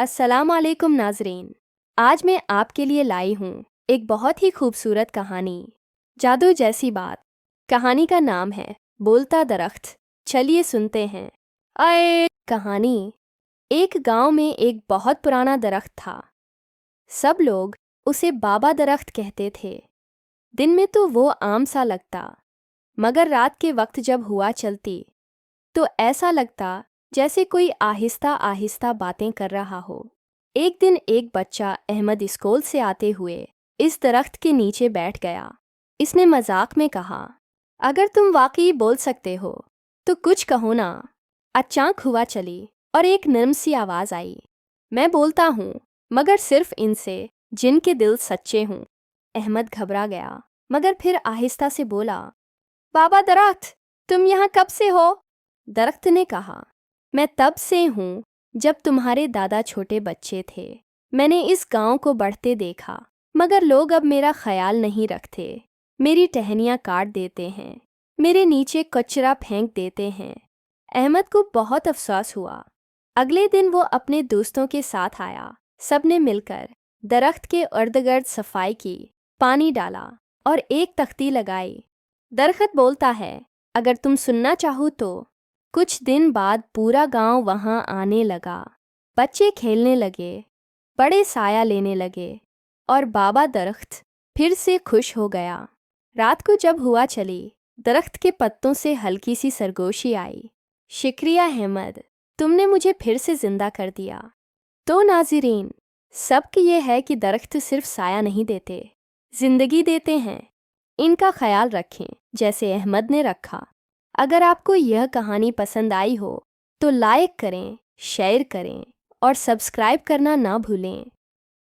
अस्सलाम वालेकुम नाजरीन। आज मैं आपके लिए लाई हूँ एक बहुत ही खूबसूरत कहानी, जादू जैसी बात। कहानी का नाम है बोलता दरख्त। चलिए सुनते हैं। आए कहानी। एक गांव में एक बहुत पुराना दरख्त था। सब लोग उसे बाबा दरख्त कहते थे। दिन में तो वो आम सा लगता, मगर रात के वक्त जब हुआ चलती तो ऐसा लगता जैसे कोई आहिस्ता आहिस्ता बातें कर रहा हो। एक दिन एक बच्चा अहमद स्कूल से आते हुए इस दरख्त के नीचे बैठ गया। इसने मजाक में कहा, अगर तुम वाकई बोल सकते हो तो कुछ कहो ना। अचानक हुआ चली और एक नरम सी आवाज़ आई, मैं बोलता हूँ मगर सिर्फ इनसे जिनके दिल सच्चे हों। अहमद घबरा गया, मगर फिर आहिस्ता से बोला, बाबा दरख्त, तुम यहाँ कब से हो? दरख्त ने कहा, मैं तब से हूँ जब तुम्हारे दादा छोटे बच्चे थे। मैंने इस गांव को बढ़ते देखा, मगर लोग अब मेरा ख्याल नहीं रखते। मेरी टहनियाँ काट देते हैं, मेरे नीचे कचरा फेंक देते हैं। अहमद को बहुत अफसोस हुआ। अगले दिन वो अपने दोस्तों के साथ आया। सबने मिलकर दरख्त के इर्द-गिर्द सफाई की, पानी डाला और एक तख्ती लगाई। दरख्त बोलता है, अगर तुम सुनना चाहो तो। कुछ दिन बाद पूरा गांव वहां आने लगा। बच्चे खेलने लगे, बड़े साया लेने लगे और बाबा दरख्त फिर से खुश हो गया। रात को जब हुआ चली, दरख्त के पत्तों से हल्की सी सरगोशी आई। शुक्रिया अहमद, तुमने मुझे फिर से जिंदा कर दिया। तो नाज़रीन, सबक ये है कि दरख्त सिर्फ साया नहीं देते, जिंदगी देते हैं। इनका ख्याल रखें जैसे अहमद ने रखा। अगर आपको यह कहानी पसंद आई हो तो लाइक करें, शेयर करें और सब्सक्राइब करना ना भूलें।